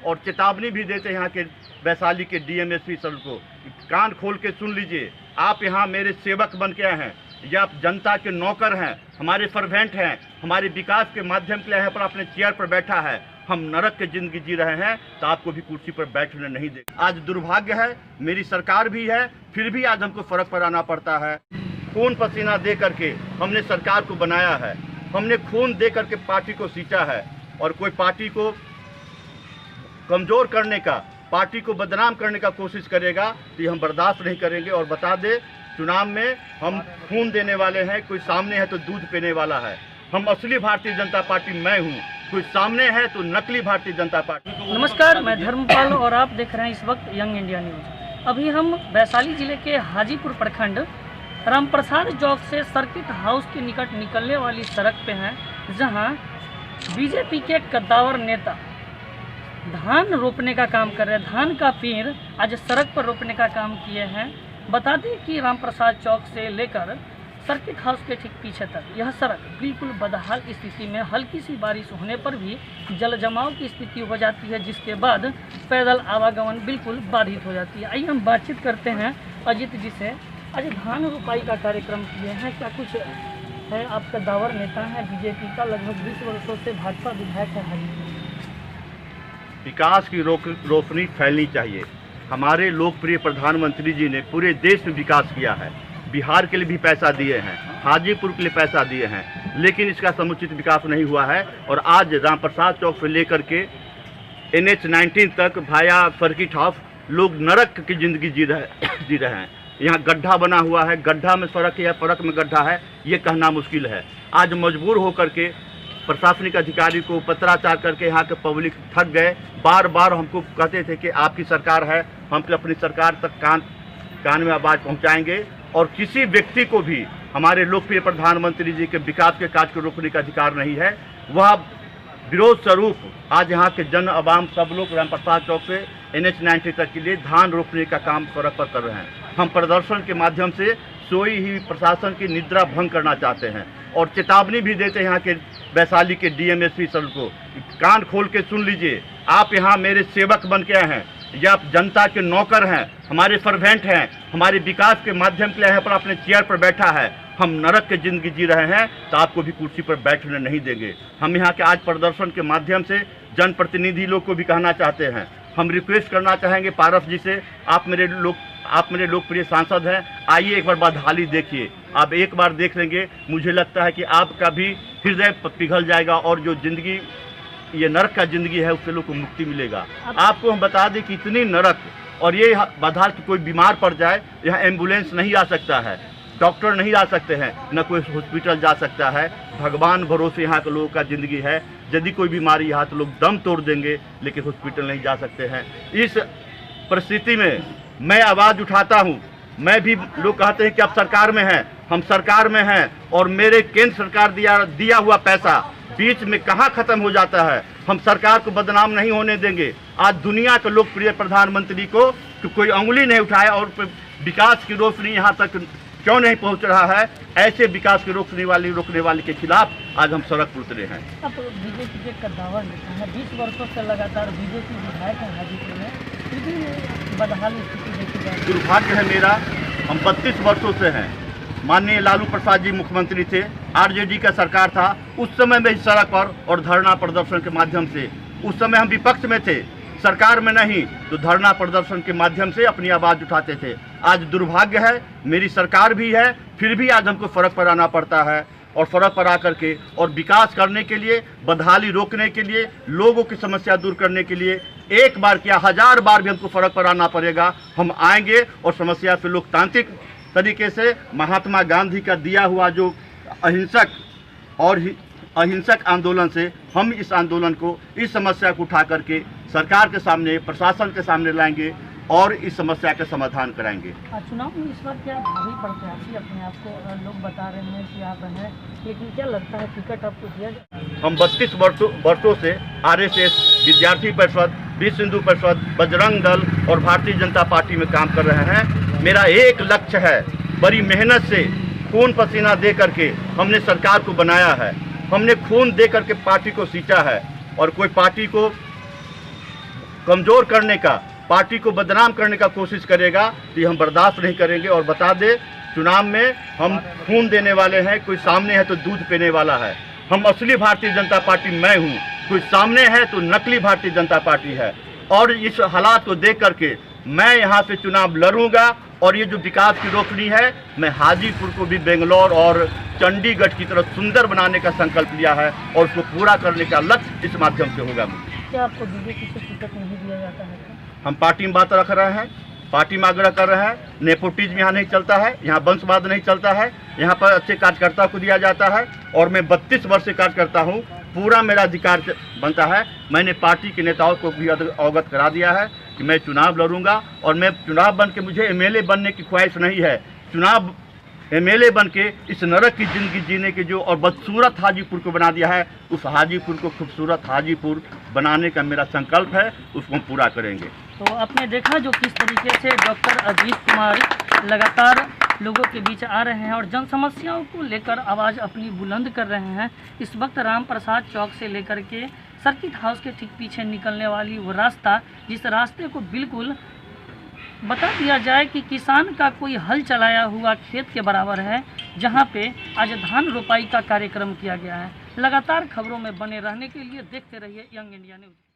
और चेतावनी भी देते हैं यहाँ के वैशाली के डीएमएसपी सर को। कान खोल के सुन लीजिए, आप यहाँ मेरे सेवक बन के आए हैं या आप जनता के नौकर हैं, हमारे सर्वेंट हैं, हमारे विकास के माध्यम के लिए यहाँ पर अपने चेयर पर बैठा है। हम नरक की जिंदगी जी रहे हैं तो आपको भी कुर्सी पर बैठने नहीं दे। आज दुर्भाग्य है, मेरी सरकार भी है, फिर भी आज हमको फर्क पर आना पड़ता है। खून पसीना दे करके हमने सरकार को बनाया है, हमने खून दे करके पार्टी को सींचा है, और कोई पार्टी को कमज़ोर करने का, पार्टी को बदनाम करने का कोशिश करेगा तो हम बर्दाश्त नहीं करेंगे। और बता दें, चुनाव में हम खून देने वाले हैं, कोई सामने है तो दूध पीने वाला है। हम असली भारतीय जनता पार्टी मैं हूँ, कोई सामने है तो नकली भारतीय जनता पार्टी। नमस्कार, मैं धर्मपाल और आप देख रहे हैं इस वक्त यंग इंडिया न्यूज। अभी हम वैशाली जिले के हाजीपुर प्रखंड रामप्रसाद चौक से सर्किट हाउस के निकट निकलने वाली सड़क पे हैं, जहां बीजेपी के कद्दावर नेता धान रोपने का काम कर रहे हैं। धान का पेड़ आज सड़क पर रोपने का काम किए हैं। बता दें कि रामप्रसाद चौक से लेकर सर्किट हाउस के ठीक पीछे तक यह सड़क बिल्कुल बदहाल स्थिति में, हल्की सी बारिश होने पर भी जल जमाव की स्थिति हो जाती है, जिसके बाद पैदल आवागमन बिल्कुल बाधित हो जाती है। आइए हम बातचीत करते हैं अजीत जी से। आज धान रोपाई का कार्यक्रम किए हैं, क्या कुछ है? आप कद्दावर नेता हैं बीजेपी का, लगभग 20 वर्षों से भाजपा विधायक है हाजीपुर। विकास की रोशनी फैलनी चाहिए। हमारे लोकप्रिय प्रधानमंत्री जी ने पूरे देश में विकास किया है। बिहार के लिए भी पैसा दिए हैं, हाजीपुर के लिए पैसा दिए हैं, लेकिन इसका समुचित विकास नहीं हुआ है। और आज रामप्रसाद चौक से लेकर के NH-19 तक भाया सर्किट हाउस लोग नरक की जिंदगी जी रहे हैं। यहाँ गड्ढा बना हुआ है, गड्ढा में सड़क है, सड़क में गड्ढा है, ये कहना मुश्किल है। आज मजबूर होकर के प्रशासनिक अधिकारी को पत्राचार करके यहाँ के पब्लिक थक गए। बार बार हमको कहते थे कि आपकी सरकार है, हम अपनी सरकार तक कान में आवाज़ पहुँचाएंगे। और किसी व्यक्ति को भी हमारे लोकप्रिय प्रधानमंत्री जी के विकास के कार्य को रोकने का अधिकार नहीं है। वह विरोध स्वरूप आज यहाँ के जन आवाम सब लोग रामप्रसाद चौक से NH-19 तक के लिए धान रोपने का काम सड़क पर कर रहे हैं। हम प्रदर्शन के माध्यम से सोई ही प्रशासन की निद्रा भंग करना चाहते हैं और चेतावनी भी देते हैं यहाँ के वैशाली के डीएमएसपी सर को। कान खोल के सुन लीजिए, आप यहाँ मेरे सेवक बन के आए हैं या आप जनता के नौकर हैं, हमारे सर्वेंट हैं, हमारे विकास के माध्यम के लिए यहाँ पर अपने चेयर पर बैठा है। हम नरक की जिंदगी जी रहे हैं तो आपको भी कुर्सी पर बैठने नहीं देंगे। हम यहाँ के आज प्रदर्शन के माध्यम से जनप्रतिनिधि लोग को भी कहना चाहते हैं, हम रिक्वेस्ट करना चाहेंगे पारस जी से, आप मेरे लोकप्रिय सांसद हैं, आइए एक बार बदहाली देखिए। आप एक बार देख लेंगे, मुझे लगता है कि आपका भी हृदय पिघल जाएगा और जो जिंदगी ये नरक का जिंदगी है उससे लोग को मुक्ति मिलेगा। आपको हम बता दें कि इतनी नरक, और ये बदहाल की कोई बीमार पड़ जाए, यहाँ एम्बुलेंस नहीं आ सकता है, डॉक्टर नहीं आ सकते हैं, न कोई हॉस्पिटल जा सकता है। भगवान भरोसे यहाँ के लोगों का ज़िंदगी है। यदि कोई बीमारी यहाँ तो लोग दम तोड़ देंगे, लेकिन हॉस्पिटल नहीं जा सकते हैं। इस परिस्थिति में मैं आवाज़ उठाता हूँ। मैं भी, लोग कहते हैं कि आप सरकार में हैं, हम सरकार में हैं, और मेरे केंद्र सरकार दिया हुआ पैसा बीच में कहाँ ख़त्म हो जाता है। हम सरकार को बदनाम नहीं होने देंगे। आज दुनिया के लोकप्रिय प्रधानमंत्री को कोई उंगली नहीं उठाए और विकास की रोशनी यहाँ तक क्यों नहीं पहुँच रहा है। ऐसे विकास की रोकने वाले के खिलाफ आज हम सड़क पर उतरे हैं। अब बीजेपी के कद्दावर नेता है, 20 वर्षों से लगातार बीजेपी विधायक है हाजीपुर में, फिर भी बदहाल स्थिति देखी जाए। दुर्भाग्य है मेरा, हम 32 वर्षों से हैं। माननीय लालू प्रसाद जी मुख्यमंत्री थे, RJD का सरकार था, उस समय में इस सड़क पर और धरना प्रदर्शन के माध्यम से, उस समय हम विपक्ष में थे, सरकार में नहीं, तो धरना प्रदर्शन के माध्यम से अपनी आवाज़ उठाते थे। आज दुर्भाग्य है, मेरी सरकार भी है, फिर भी आज हमको सड़क पर आना पड़ता है। और सड़क पर आकर के और विकास करने के लिए, बदहाली रोकने के लिए, लोगों की समस्या दूर करने के लिए एक बार क्या 1000 बार भी हमको सड़क पर आना पड़ेगा। हम आएंगे और समस्या से लोकतांत्रिक तरीके से महात्मा गांधी का दिया हुआ जो अहिंसक आंदोलन से हम इस आंदोलन को, इस समस्या को उठा करके सरकार के सामने, प्रशासन के सामने लाएंगे और इस समस्या का समाधान कराएंगे। चुनाव में इस बार क्या भावी प्रत्याशी अपने आप को लोग बता रहे हैं कि आप हैं, लेकिन क्या लगता है टिकट आपको दिया जाए? हम 32 वर्षों से RSS, विद्यार्थी परिषद, विश्व हिंदू परिषद, बजरंग दल और भारतीय जनता पार्टी में काम कर रहे हैं। मेरा एक लक्ष्य है, बड़ी मेहनत से खून पसीना दे करके हमने सरकार को बनाया है, हमने खून दे करके पार्टी को सींचा है, और कोई पार्टी को कमज़ोर करने का, पार्टी को बदनाम करने का कोशिश करेगा तो ये हम बर्दाश्त नहीं करेंगे। और बता दे, चुनाव में हम खून देने वाले हैं, कोई सामने है तो दूध पीने वाला है। हम असली भारतीय जनता पार्टी मैं हूँ, कोई सामने है तो नकली भारतीय जनता पार्टी है। और इस हालात को देख करके मैं यहाँ से चुनाव लड़ूंगा। और ये जो विकास की रोशनी है, मैं हाजीपुर को भी बेंगलोर और चंडीगढ़ की तरह सुंदर बनाने का संकल्प लिया है और उसको पूरा करने का लक्ष्य इस माध्यम से होगा। क्या आपको बीजेपी से टिकट नहीं दिया जाता है? हम पार्टी में बात रख रहे हैं, पार्टी में आग्रह कर रहे हैं। नेपोटिज्म यहाँ नहीं चलता है, यहाँ वंशवाद नहीं चलता है, यहाँ पर अच्छे कार्यकर्ता को दिया जाता है। और मैं 32 वर्ष से कार्यकर्ता हूँ, पूरा मेरा अधिकार बनता है। मैंने पार्टी के नेताओं को भी अवगत करा दिया है कि मैं चुनाव लड़ूंगा। और मैं चुनाव बन के, मुझे एमएलए बनने की ख्वाहिश नहीं है, चुनाव एमएलए बन के इस नरक की ज़िंदगी जीने के जो और बदसूरत हाजीपुर को बना दिया है, उस हाजीपुर को खूबसूरत हाजीपुर बनाने का मेरा संकल्प है, उसको हम पूरा करेंगे। तो आपने देखा जो किस तरीके से डॉक्टर अजीत कुमार लगातार लोगों के बीच आ रहे हैं और जन समस्याओं को लेकर आवाज़ अपनी बुलंद कर रहे हैं। इस वक्त राम प्रसाद चौक से लेकर के सर्किट हाउस के ठीक पीछे निकलने वाली वो रास्ता, जिस रास्ते को बिल्कुल बता दिया जाए कि किसान का कोई हल चलाया हुआ खेत के बराबर है, जहां पे आज धान रोपाई का कार्यक्रम किया गया है। लगातार खबरों में बने रहने के लिए देखते रहिए यंग इंडिया न्यूज़।